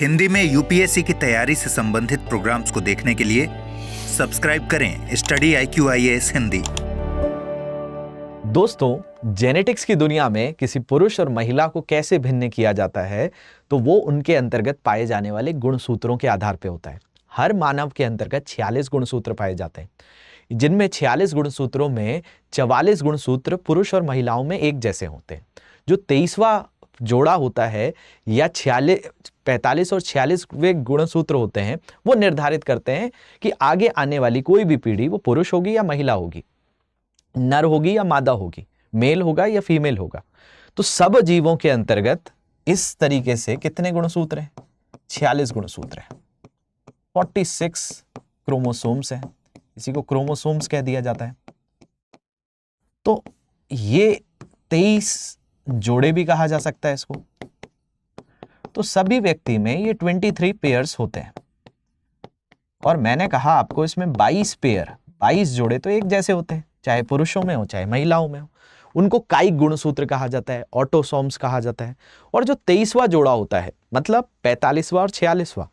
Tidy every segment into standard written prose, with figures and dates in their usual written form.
हिंदी में यूपीएससी की तैयारी से संबंधित प्रोग्राम्स को देखने के लिए सब्सक्राइब करें स्टडी IQIAS हिंदी। दोस्तों, जेनेटिक्स की दुनिया में किसी पुरुष और महिला को कैसे भिन्न किया जाता है तो वो उनके अंतर्गत पाए जाने वाले गुणसूत्रों के आधार पर होता है। हर मानव के अंतर्गत 46 गुणसूत्र पाए जाते हैं, जिनमें 46 गुणसूत्रों में 44 गुणसूत्र पुरुष और महिलाओं में एक जैसे होते हैं। जो 23वां जोड़ा होता है या 45 और 46वें गुणसूत्र होते हैं, वो निर्धारित करते हैं कि आगे आने वाली कोई भी पीढ़ी वो पुरुष होगी या महिला होगी, नर होगी या मादा होगी, मेल होगा या फीमेल होगा। तो सब जीवों के अंतर्गत इस तरीके से कितने गुणसूत्र हैं? 46 गुणसूत्र हैं, 46 क्रोमोसोम्स हैं। इसी को क्रोमोसोम्स कह दिया जाता है। तो ये 23 जोड़े भी कहा जा सकता है इसको। तो सभी व्यक्ति में ये 23 पेयर्स होते हैं, और मैंने कहा आपको इसमें 22 जोड़े तो एक जैसे होते हैं, चाहे पुरुषों में हो चाहे महिलाओं में हो। उनको कायिक गुणसूत्र कहा जाता है, ऑटोसोम्स कहा जाता है। और जो 23वां जोड़ा होता है, मतलब 45वां और 46वां,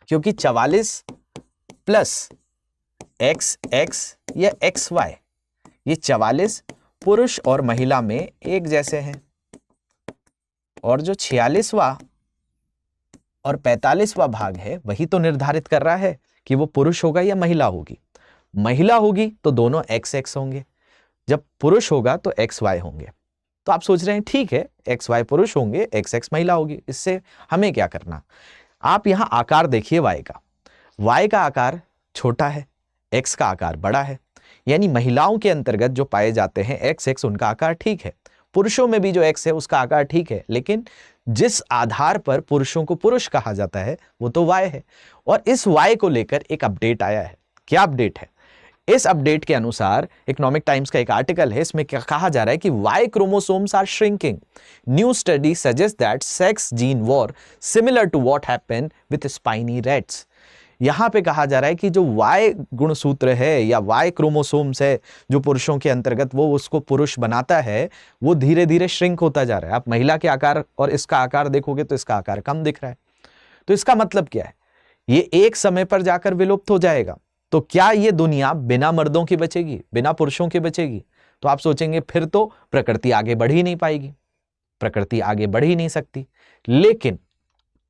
क्योंकि 44 प्लस XX या XY, ये 44 पुरुष और महिला में एक जैसे हैं। और जो 46वां और 45वां भाग है, वही तो निर्धारित कर रहा है कि वो पुरुष होगा या महिला होगी। महिला होगी तो दोनों XX होंगे, जब पुरुष होगा तो XY होंगे। तो आप सोच रहे हैं ठीक है, XY पुरुष होंगे, XX महिला होगी, इससे हमें क्या करना। आप यहां आकार देखिए Y का। Y का आकार छोटा है, X का आकार बड़ा है। यानी महिलाओं के अंतर्गत जो पाए जाते हैं XX, उनका आकार ठीक है। पुरुषों में भी जो X है उसका आकार ठीक है, लेकिन जिस आधार पर पुरुषों को पुरुष कहा जाता है वो तो Y है। और इस Y को लेकर एक अपडेट आया है। क्या अपडेट है? इस अपडेट के अनुसार इकोनॉमिक टाइम्स का एक आर्टिकल है, इसमें क्या कहा जा रहा है कि Y chromosomes are shrinking. New study suggest that sex gene were similar to what happened with spiny rats. यहां पे कहा जा रहा है कि जो Y गुणसूत्र है या Y क्रोमोसोम्स है, जो पुरुषों के अंतर्गत वो उसको पुरुष बनाता है, वो धीरे धीरे श्रिंक होता जा रहा है। आप महिला के आकार और इसका आकार देखोगे तो इसका आकार कम दिख रहा है। तो इसका मतलब क्या है? ये एक समय पर जाकर विलुप्त हो जाएगा। तो क्या ये दुनिया बिना मर्दों की बचेगी, बिना पुरुषों की बचेगी? तो आप सोचेंगे फिर तो प्रकृति आगे बढ़ ही नहीं पाएगी, प्रकृति आगे बढ़ ही नहीं सकती। लेकिन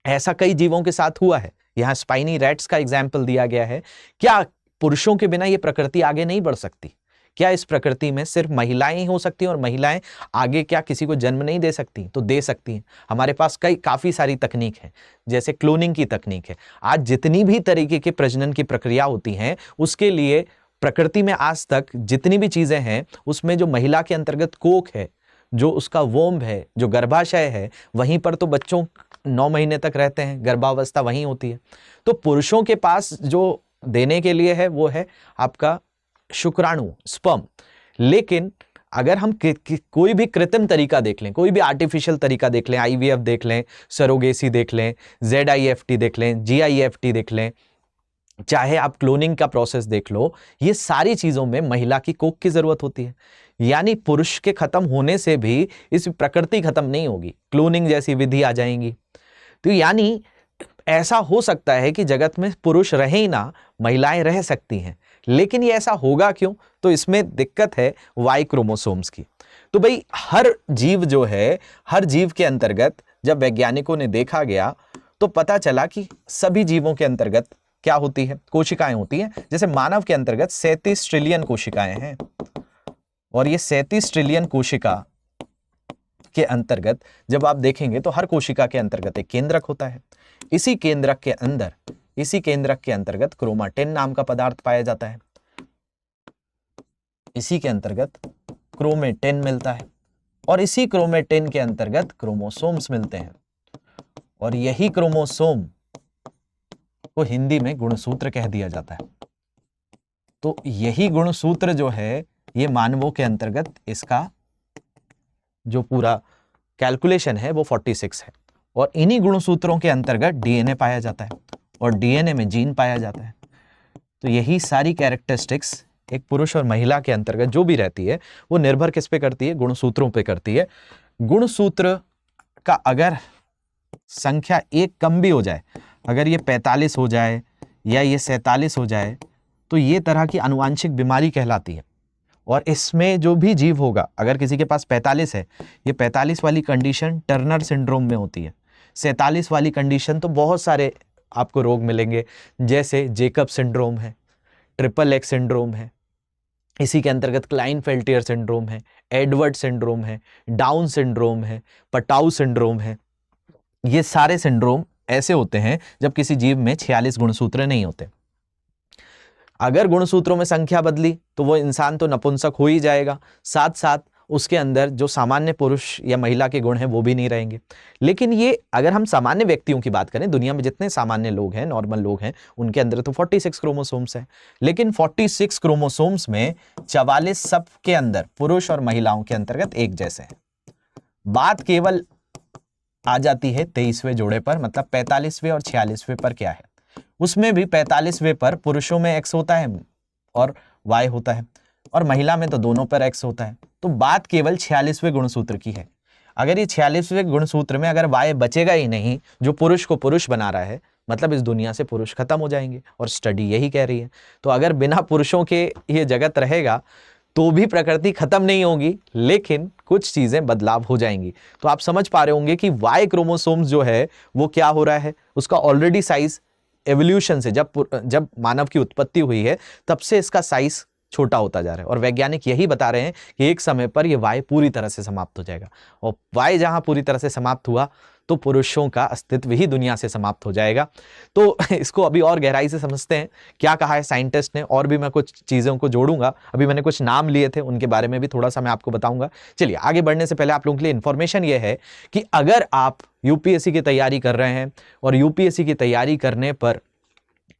ऐसा कई जीवों के साथ हुआ है। यहां स्पाइनी रैट्स का एग्जाम्पल दिया गया है। क्या पुरुषों के बिना यह प्रकृति आगे नहीं बढ़ सकती? क्या इस प्रकृति में सिर्फ महिलाएं ही हो सकती हैं और महिलाएं आगे क्या किसी को जन्म नहीं दे सकती? तो दे सकती हैं। हमारे पास काफी सारी तकनीक है, जैसे क्लोनिंग की तकनीक है। आज जितनी भी तरीके के प्रजनन की प्रक्रिया होती हैं, उसके लिए प्रकृति में आज तक जितनी भी चीजें हैं, उसमें जो महिला के अंतर्गत कोख है, जो उसका वोम्ब है, जो गर्भाशय है, वहीं पर तो बच्चों 9 महीने तक रहते हैं, गर्भावस्था वहीं होती है। तो पुरुषों के पास जो देने के लिए है वो है आपका शुक्राणु, स्पर्म। लेकिन अगर हम कोई भी कृत्रिम तरीका देख लें, कोई भी आर्टिफिशियल तरीका देख लें, IVF देख लें, सरोगेसी देख लें, ZIFT देख लें, GIFT देख लें, चाहे आप क्लोनिंग का प्रोसेस देख लो, ये सारी चीजों में महिला की कोख की जरूरत होती है। यानी पुरुष के खत्म होने से भी इस प्रकृति खत्म नहीं होगी, क्लोनिंग जैसी विधि आ जाएंगी। तो यानी ऐसा हो सकता है कि जगत में पुरुष रहे ही ना, महिलाएं रह सकती हैं। लेकिन ये ऐसा होगा क्यों? तो इसमें दिक्कत है Y क्रोमोसोम्स की। तो भाई हर जीव जो है, हर जीव के अंतर्गत जब वैज्ञानिकों ने देखा गया तो पता चला कि सभी जीवों के अंतर्गत क्या होती है? कोशिकाएं होती हैं। जैसे मानव के अंतर्गत 37 ट्रिलियन कोशिकाएं हैं, और ये 37 ट्रिलियन कोशिका के अंतर्गत जब आप देखेंगे तो हर कोशिका के अंतर्गत एक केंद्रक होता है। इसी केंद्रक के अंतर्गत क्रोमाटिन नाम का पदार्थ पाया जाता है। इसी के अंतर्गत क्रोमेटिन मिलता है, और इसी क्रोमेटिन के अंतर्गत क्रोमोसोम्स मिलते हैं। और यही क्रोमोसोम को हिंदी में गुणसूत्र कह दिया जाता है। तो यही गुणसूत्र जो है, ये मानवों के अंतर्गत इसका जो पूरा कैलकुलेशन है वो 46 है। और इन्हीं गुणसूत्रों के अंतर्गत DNA पाया जाता है, और DNA में जीन पाया जाता है। तो यही सारी कैरेक्टरिस्टिक्स एक पुरुष और महिला के अंतर्गत जो भी रहती है, वो निर्भर किस पे करती है? गुणसूत्रों पे करती है। गुणसूत्र का अगर संख्या एक कम भी हो जाए, अगर ये 45 हो जाए या ये 47 हो जाए, तो ये तरह की आनुवांशिक बीमारी कहलाती है। और इसमें जो भी जीव होगा, अगर किसी के पास 45 है, ये 45 वाली कंडीशन टर्नर सिंड्रोम में होती है। 47 वाली कंडीशन तो बहुत सारे आपको रोग मिलेंगे, जैसे जेकब सिंड्रोम है, ट्रिपल एक्स सिंड्रोम है, इसी के अंतर्गत क्लाइनफेल्टियर सिंड्रोम है, एडवर्ड सिंड्रोम है, डाउन सिंड्रोम है, पटाउ सिंड्रोम है। ये सारे सिंड्रोम ऐसे होते हैं जब किसी जीव में 46 गुणसूत्र नहीं होते। अगर गुणसूत्रों में संख्या बदली तो वो इंसान तो नपुंसक हो ही जाएगा, साथ साथ उसके अंदर जो सामान्य पुरुष या महिला के गुण हैं वो भी नहीं रहेंगे। लेकिन ये अगर हम सामान्य व्यक्तियों की बात करें, दुनिया में जितने सामान्य लोग हैं, नॉर्मल लोग हैं, उनके अंदर तो 46 क्रोमोसोम्स हैं। लेकिन 46 क्रोमोसोम्स में 44 सबके अंदर पुरुष और महिलाओं के अंतर्गत एक जैसे हैं। बात केवल आ जाती है 23वें जोड़े पर, मतलब 45वें और 46वें पर क्या है। उसमें भी 45वें पर पुरुषों में एक्स होता है और वाई होता है, और महिला में तो दोनों पर एक्स होता है। तो बात केवल 46वें गुणसूत्र की है। अगर ये 46वें गुणसूत्र में अगर वाई बचेगा ही नहीं, जो पुरुष को पुरुष बना रहा है, मतलब इस दुनिया से पुरुष खत्म हो जाएंगे, और स्टडी यही कह रही है। तो अगर बिना पुरुषों के ये जगत रहेगा तो भी प्रकृति खत्म नहीं होगी, लेकिन कुछ चीजें बदलाव हो जाएंगी। तो आप समझ पा रहे होंगे कि वाई क्रोमोसोम्स जो है वो क्या हो रहा है, उसका ऑलरेडी साइज एवोल्यूशन से जब मानव की उत्पत्ति हुई है तब से इसका साइज छोटा होता जा रहा है। और वैज्ञानिक यही बता रहे हैं कि एक समय पर यह वाई पूरी तरह से समाप्त हो जाएगा, और वाई जहां पूरी तरह से समाप्त हुआ तो पुरुषों का अस्तित्व ही दुनिया से समाप्त हो जाएगा। तो इसको अभी और गहराई से समझते हैं, क्या कहा है साइंटिस्ट ने, और भी मैं कुछ चीज़ों को जोड़ूंगा। अभी मैंने कुछ नाम लिए थे, उनके बारे में भी थोड़ा सा मैं आपको बताऊंगा। चलिए आगे बढ़ने से पहले आप लोगों के लिए इन्फॉर्मेशन ये है कि अगर आप यूपीएससी की तैयारी कर रहे हैं और यूपीएससी की तैयारी करने पर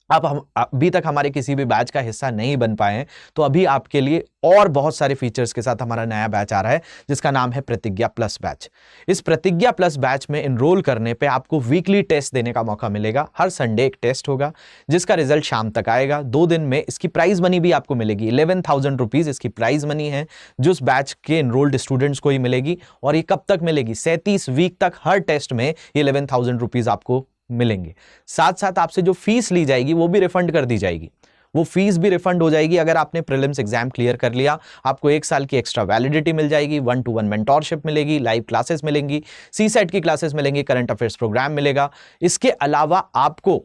आप हम अभी तक हमारे किसी भी बैच का हिस्सा नहीं बन पाए हैं, तो अभी आपके लिए और बहुत सारे फीचर्स के साथ हमारा नया बैच आ रहा है जिसका नाम है प्रतिज्ञा प्लस बैच। इस प्रतिज्ञा प्लस बैच में एनरोल करने पे आपको वीकली टेस्ट देने का मौका मिलेगा। हर संडे एक टेस्ट होगा जिसका रिजल्ट शाम तक आएगा। 2 दिन में इसकी प्राइज मनी भी आपको मिलेगी। 11,000 रुपीज इसकी प्राइज मनी है जो इस बैच के एनरोल्ड स्टूडेंट्स को ही मिलेगी। और ये कब तक मिलेगी? 37 वीक तक हर टेस्ट में ये 11,000 रुपीज आपको मिलेंगे। साथ साथ आपसे जो फीस ली जाएगी वो भी रिफंड कर दी जाएगी। वो फीस भी रिफंड हो जाएगी अगर आपने प्रीलिम्स एग्जाम क्लियर कर लिया। आपको 1 साल की एक्स्ट्रा वैलिडिटी मिल जाएगी, 1-to-1 मेंटोरशिप मिलेगी, लाइव क्लासेस मिलेंगी, सीसेट की क्लासेस मिलेंगी, करंट अफेयर्स प्रोग्राम मिलेगा। इसके अलावा आपको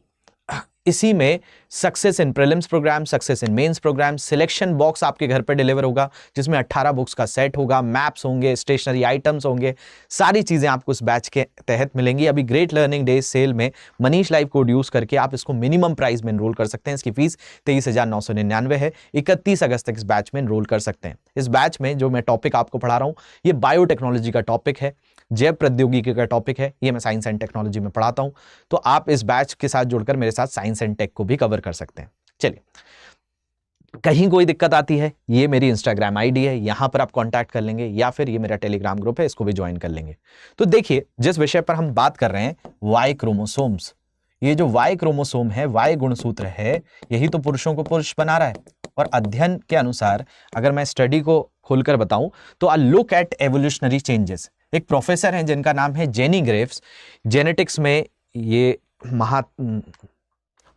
इसी में success in prelims program, success in mains program, selection box आपके घर पर डिलीवर होगा जिसमें 18 बुक्स का सेट होगा, मैप्स होंगे, स्टेशनरी आइटम्स होंगे, सारी चीजें आपको इस बैच के तहत मिलेंगी। अभी ग्रेट लर्निंग डेज सेल में मनीष लाइव कोड यूज करके आप इसको मिनिमम प्राइस में एनरोल कर सकते हैं। इसकी फीस 23,999 है। 31 अगस्त तक इस बैच में एनरोल कर सकते हैं। इस बैच में जो मैं टॉपिक आपको पढ़ा रहा हूं ये बायोटेक्नोलॉजी का टॉपिक है, जैव प्रौद्योगिकी का टॉपिक है। ये मैं साइंस एंड टेक्नोलॉजी में पढ़ाता हूं, तो आप इस बैच के साथ जुड़कर मेरे साथ साइंस एंड टेक को भी कवर कर सकते हैं। चलिए, कहीं कोई दिक्कत आती है, ये मेरी इंस्टाग्राम आईडी है, यहां पर आप कांटेक्ट कर लेंगे, या फिर ये मेरा टेलीग्राम ग्रुप है, इसको भी ज्वाइन कर लेंगे। तो देखिए, जिस विषय पर हम बात कर रहे हैं, वाई क्रोमोसोम्स, ये जो वाई क्रोमोसोम है, वाई गुणसूत्र है, यही तो पुरुषों को पुरुष बना रहा है। और अध्ययन के अनुसार अगर मैं स्टडी को खोलकर बताऊं तो a look at evolutionary changes, एक प्रोफेसर हैं जिनका नाम है जेनी ग्रेव्स, जेनेटिक्स में ये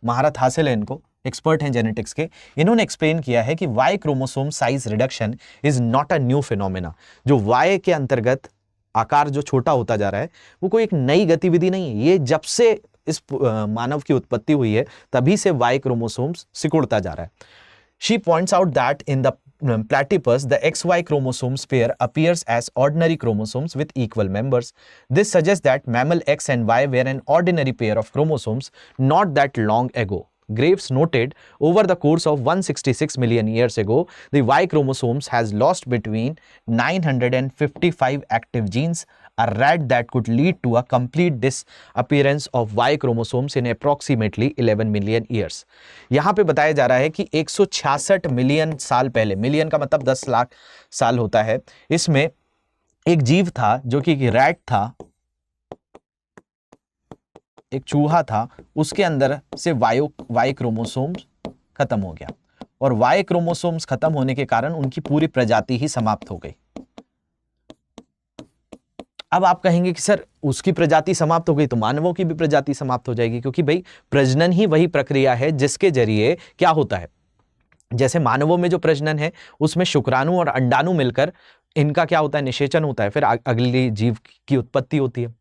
महारत हासिल है इनको, एक्सपर्ट हैं जेनेटिक्स के। इन्होंने एक्सप्लेन किया है कि Y chromosome size reduction is not a new phenomena. जो वाई के अंतर्गत आकार जो छोटा होता जा रहा है वो कोई एक नई गतिविधि नहीं है। ये जब से इस मानव की उत्पत्ति हुई है तभी से वाई क्रोमोसोम्स सिकुड़ता जा रहा है। She points out that in the platypus, the XY chromosomes pair appears as ordinary chromosomes with equal members. This suggests that mammal X and Y were an ordinary pair of chromosomes not that long ago. Graves noted over the course of 166 million years ago, the Y chromosomes has lost between 955 active genes, a rate that could lead to a complete disappearance of Y chromosomes in approximately 11 million years. यहां पे बताया जा रहा है कि 166 million साल पहले, million का मतलब 10 लाख साल होता है, इसमें एक जीव था जो कि रैट था, एक चूहा था, उसके अंदर से वाई क्रोमोसोम्स खत्म हो गया, और वाई क्रोमोसोम्स खत्म होने के कारण उनकी पूरी प्रजाति ही समाप्त हो गई। अब आप कहेंगे कि सर उसकी प्रजाति समाप्त हो गई तो मानवों की भी प्रजाति समाप्त हो जाएगी, क्योंकि भाई प्रजनन ही वही प्रक्रिया है जिसके जरिए क्या होता है, जैसे मानवों में जो प्रजनन है उसमें शुक्राणु और अंडाणु मिलकर इनका क्या होता है, निषेचन होता है, फिर अगली जीव की उत्पत्ति होती है।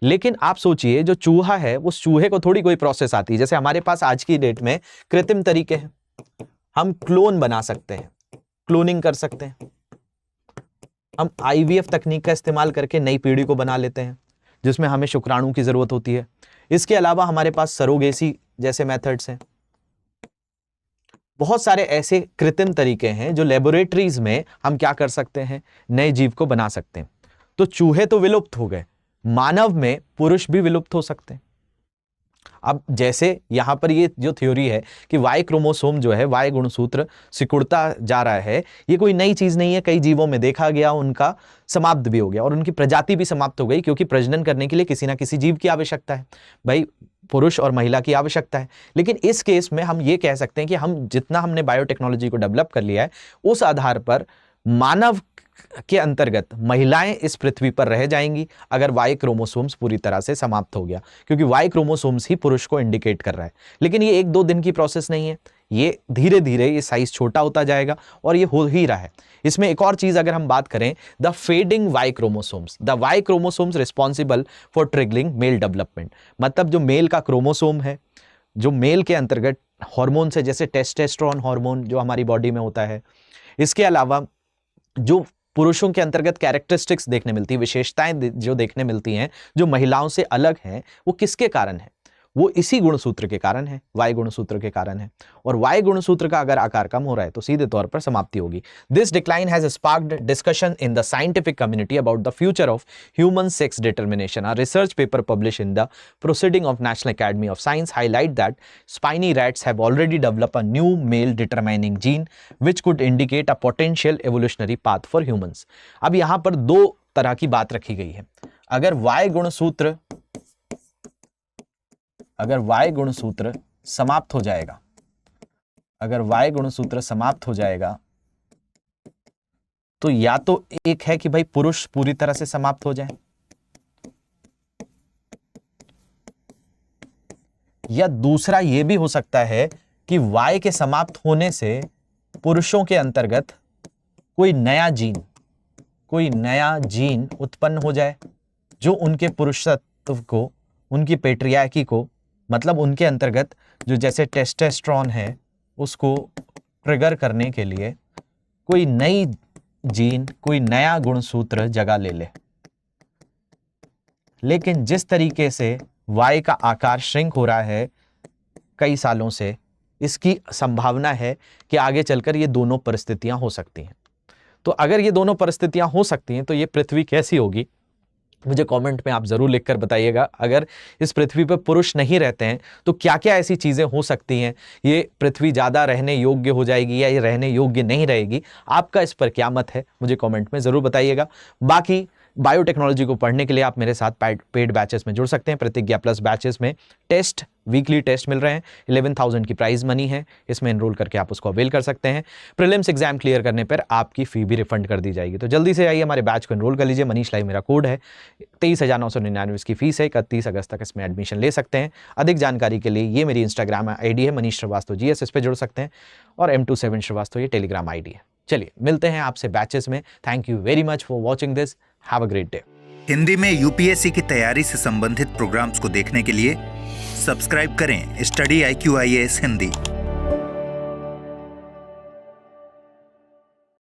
लेकिन आप सोचिए जो चूहा है उस चूहे को थोड़ी कोई प्रोसेस आती है। जैसे हमारे पास आज की डेट में कृत्रिम तरीके हैं, हम क्लोन बना सकते हैं, क्लोनिंग कर सकते हैं, हम IVF तकनीक का इस्तेमाल करके नई पीढ़ी को बना लेते हैं जिसमें हमें शुक्राणु की जरूरत होती है। इसके अलावा हमारे पास सरोगेसी जैसे मेथड्स हैं। बहुत सारे ऐसे कृत्रिम तरीके हैं जो लेबोरेटरीज में हम क्या कर सकते हैं, नए जीव को बना सकते हैं। तो चूहे तो विलुप्त हो गए, मानव में पुरुष भी विलुप्त हो सकते हैं। अब जैसे यहां पर ये जो थ्योरी है कि Y क्रोमोसोम जो है, Y गुणसूत्र सिकुड़ता जा रहा है, ये कोई नई चीज नहीं है, कई जीवों में देखा गया, उनका समाप्त भी हो गया और उनकी प्रजाति भी समाप्त हो गई, क्योंकि प्रजनन करने के लिए किसी ना किसी जीव की आवश्यकता है, भाई पुरुष और महिला की आवश्यकता है। लेकिन इस केस में हम ये कह सकते हैं कि हम जितना हमने बायोटेक्नोलॉजी को डेवलप कर लिया है उस आधार पर मानव के अंतर्गत महिलाएं इस पृथ्वी पर रह जाएंगी अगर Y क्रोमोसोम्स पूरी तरह से समाप्त हो गया, क्योंकि Y क्रोमोसोम्स ही पुरुष को इंडिकेट कर रहा है। लेकिन ये 1-2 दिन की प्रोसेस नहीं है, ये धीरे धीरे ये साइज छोटा होता जाएगा और ये हो ही रहा है। इसमें एक और चीज अगर हम बात करें, the fading Y chromosomes, the Y chromosomes responsible for triggering male development, मतलब जो मेल का क्रोमोसोम है, जो मेल के अंतर्गत हार्मोन से, जैसे टेस्टोस्टेरोन हार्मोन जो हमारी बॉडी में होता है, इसके अलावा जो पुरुषों के अंतर्गत कैरेक्टरिस्टिक्स देखने मिलती है, विशेषताएं जो देखने मिलती हैं जो महिलाओं से अलग हैं, वो किसके कारण है, वो इसी गुणसूत्र के कारण है, Y गुणसूत्र के कारण है। और Y गुणसूत्र का अगर आकार कम हो रहा है तो सीधे तौर पर समाप्ति होगी। This decline has sparked discussion in the scientific community about the future of human sex determination. A research paper publish in the proceeding of national academy of science highlight that spiny rats have already developed a new male determining gene which could indicate a potential evolutionary path for humans. अब यहां पर 2 तरह की बात रखी गई है। अगर Y गुणसूत्र समाप्त हो जाएगा, अगर Y गुणसूत्र समाप्त हो जाएगा तो या तो एक है कि भाई पुरुष पूरी तरह से समाप्त हो जाए, या दूसरा यह भी हो सकता है कि Y के समाप्त होने से पुरुषों के अंतर्गत कोई नया जीन उत्पन्न हो जाए जो उनके पुरुषत्व को, उनकी पेट्रियार्की को, मतलब उनके अंतर्गत जो जैसे टेस्टोस्टेरोन है उसको ट्रिगर करने के लिए कोई नई जीन, कोई नया गुणसूत्र जगह ले ले। लेकिन जिस तरीके से Y का आकार श्रिंक हो रहा है कई सालों से, इसकी संभावना है कि आगे चलकर ये दोनों परिस्थितियां हो सकती हैं। तो अगर ये दोनों परिस्थितियां हो सकती हैं तो ये पृथ्वी कैसी होगी, मुझे कमेंट में आप जरूर लिखकर बताइएगा। अगर इस पृथ्वी पर पुरुष नहीं रहते हैं तो क्या क्या ऐसी चीजें हो सकती हैं, ये पृथ्वी ज्यादा रहने योग्य हो जाएगी या ये रहने योग्य नहीं रहेगी, आपका इस पर क्या मत है मुझे कमेंट में जरूर बताइएगा। बाकी बायोटेक्नोलॉजी को पढ़ने के लिए आप मेरे साथ पेड बैचेस में जुड़ सकते हैं। प्रतिज्ञा प्लस बैचेस में वीकली टेस्ट मिल रहे हैं, 11,000 की प्राइज मनी है, इसमें एनरोल करके आप उसको अवेल कर सकते हैं। प्रीलिम्स एग्जाम क्लियर करने पर आपकी फी भी रिफंड कर दी जाएगी। तो जल्दी से आइए हमारे बैच को एनरोल कर लीजिए। मनीष लाइव मेरा कोड है, 23,999 इसकी फीस है, 31 अगस्त तक इसमें एडमिशन ले सकते हैं। अधिक जानकारी के लिए ये मेरी इंस्टाग्राम ID है मनीष श्रीवास्तव GS, इस पर जुड़ सकते हैं, और M27 श्रीवास्तव ये टेलीग्राम ID है। चलिए मिलते हैं आपसे बैचेस में। Thank you very much for watching this, have a great day. Hindi में UPSC की तैयारी से संबंधित प्रोग्राम्स को देखने के लिए सब्सक्राइब करें स्टडी IQ IAS हिंदी।